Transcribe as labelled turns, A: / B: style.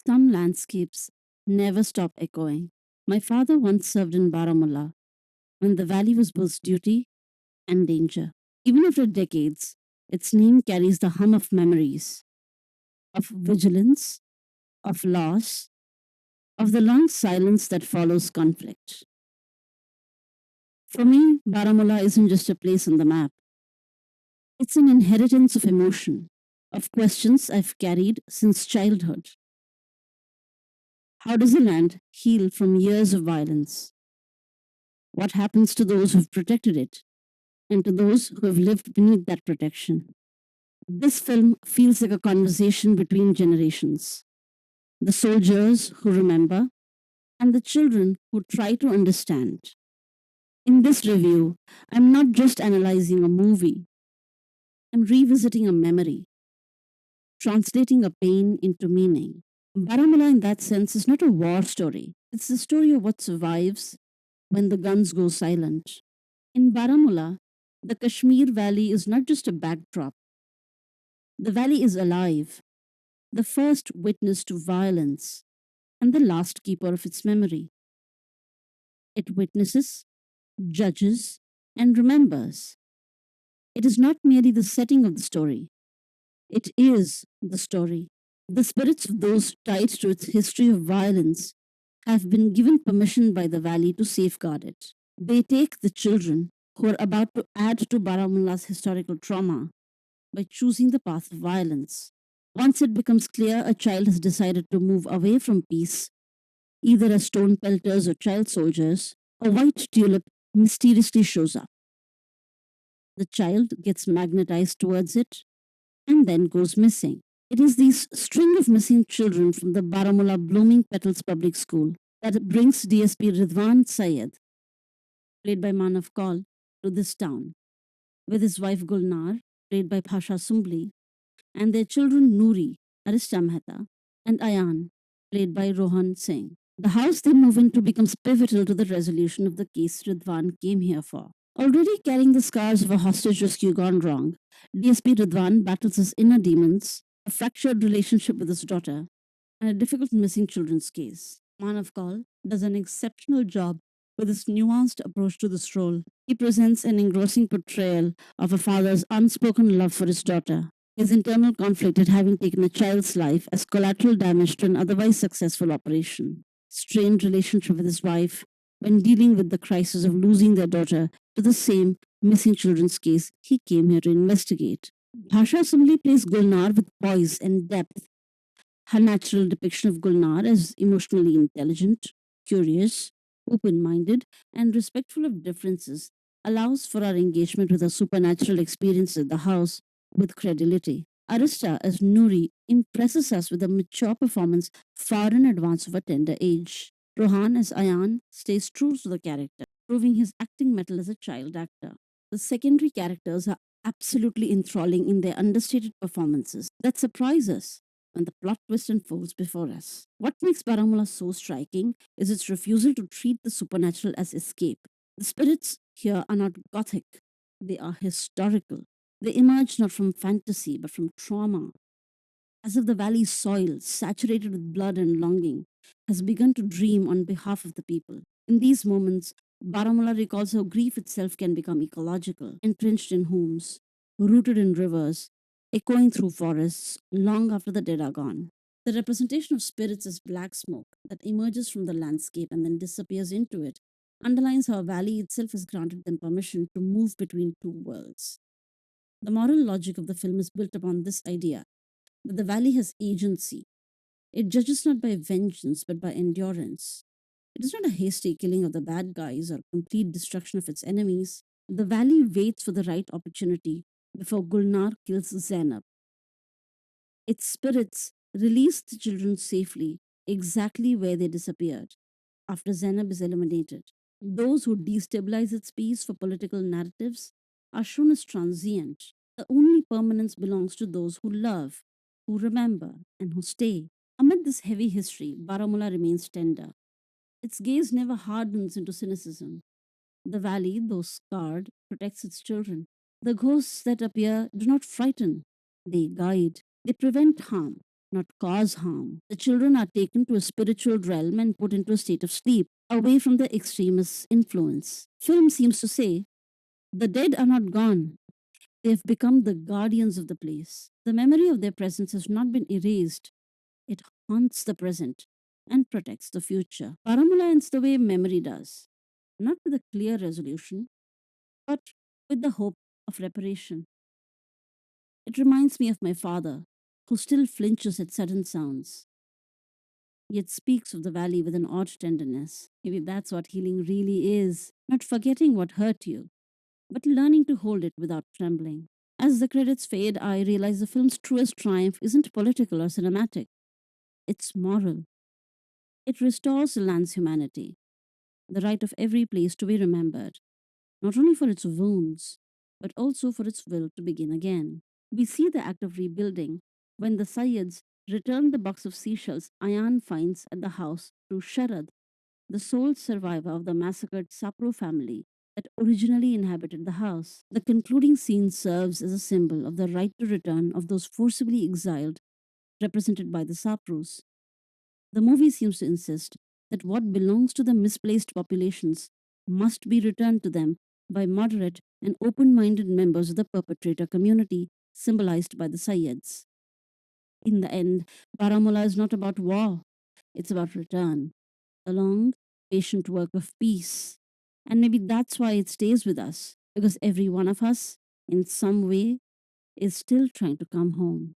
A: Some landscapes never stop echoing. My father once served in Baramulla when the valley was both duty and danger. Even after decades, its name carries the hum of memories, of vigilance, of loss, of the long silence that follows conflict. For me, Baramulla isn't just a place on the map, it's an inheritance of emotion, of questions I've carried since childhood. How does a land heal from years of violence? What happens to those who've protected it and to those who have lived beneath that protection? This film feels like a conversation between generations, the soldiers who remember and the children who try to understand. In this review, I'm not just analyzing a movie, I'm revisiting a memory, translating a pain into meaning. Baramulla, in that sense, is not a war story, it's the story of what survives when the guns go silent. In Baramulla, the Kashmir Valley is not just a backdrop, the valley is alive, the first witness to violence and the last keeper of its memory. It witnesses, judges, and remembers. It is not merely the setting of the story, it is the story. The spirits of those tied to its history of violence have been given permission by the valley to safeguard it. They take the children who are about to add to Baramulla's historical trauma by choosing the path of violence. Once it becomes clear a child has decided to move away from peace, either as stone pelters or child soldiers, a white tulip mysteriously shows up. The child gets magnetized towards it and then goes missing. It is this string of missing children from the Baramulla Blooming Petals Public School that brings DSP Ridwan Syed, played by Manav Kaul, to this town, with his wife Gulnar, played by Bhasha Sumbli, and their children Noori, Arista Mehta, and Ayan, played by Rohan Singh. The house they move into becomes pivotal to the resolution of the case Ridwan came here for. Already carrying the scars of a hostage rescue gone wrong, DSP Ridwan battles his inner demons, a fractured relationship with his daughter, and a difficult missing children's case. Manav Kaul does an exceptional job with his nuanced approach to this role. He presents an engrossing portrayal of a father's unspoken love for his daughter, his internal conflict at having taken a child's life as collateral damage to an otherwise successful operation, strained relationship with his wife when dealing with the crisis of losing their daughter to the same missing children's case he came here to investigate. Bhasha Sumbli plays Gulnar with poise and depth. Her natural depiction of Gulnar as emotionally intelligent, curious, open minded, and respectful of differences allows for our engagement with her supernatural experience at the house with credibility. Arista as Noori impresses us with a mature performance far in advance of her tender age. Rohan as Ayan stays true to the character, proving his acting mettle as a child actor. The secondary characters are absolutely enthralling in their understated performances that surprise us when the plot twist unfolds before us. What makes Baramulla so striking is its refusal to treat the supernatural as escape. The spirits here are not gothic, they are historical. They emerge not from fantasy but from trauma, as if the valley's soil, saturated with blood and longing, has begun to dream on behalf of the people. In these moments, Baramulla recalls how grief itself can become ecological, entrenched in homes, rooted in rivers, echoing through forests long after the dead are gone. The representation of spirits as black smoke that emerges from the landscape and then disappears into it underlines how a valley itself has granted them permission to move between two worlds. The moral logic of the film is built upon this idea that the valley has agency. It judges not by vengeance but by endurance. It is not a hasty killing of the bad guys or complete destruction of its enemies. The valley waits for the right opportunity before Gulnar kills Zainab. Its spirits release the children safely, exactly where they disappeared, after Zainab is eliminated. Those who destabilize its peace for political narratives are shown as transient. The only permanence belongs to those who love, who remember, and who stay. Amid this heavy history, Baramulla remains tender. Its gaze never hardens into cynicism. The valley, though scarred, protects its children. The ghosts that appear do not frighten, they guide. They prevent harm, not cause harm. The children are taken to a spiritual realm and put into a state of sleep, away from the extremist influence. Film seems to say the dead are not gone. They have become the guardians of the place. The memory of their presence has not been erased. It haunts the present and protects the future. Paramula ends the way memory does, not with a clear resolution, but with the hope of reparation. It reminds me of my father, who still flinches at sudden sounds, yet speaks of the valley with an odd tenderness. Maybe that's what healing really is, not forgetting what hurt you, but learning to hold it without trembling. As the credits fade, I realize the film's truest triumph isn't political or cinematic, it's moral. It restores the land's humanity, the right of every place to be remembered, not only for its wounds, but also for its will to begin again. We see the act of rebuilding when the Sayyids return the box of seashells Ayan finds at the house to Sharad, the sole survivor of the massacred Sapro family that originally inhabited the house. The concluding scene serves as a symbol of the right to return of those forcibly exiled, represented by the Sapros. The movie seems to insist that what belongs to the misplaced populations must be returned to them by moderate and open minded members of the perpetrator community, symbolized by the Sayyids. In the end, Baramulla is not about war, it's about return, a long, patient work of peace. And maybe that's why it stays with us, because every one of us, in some way, is still trying to come home.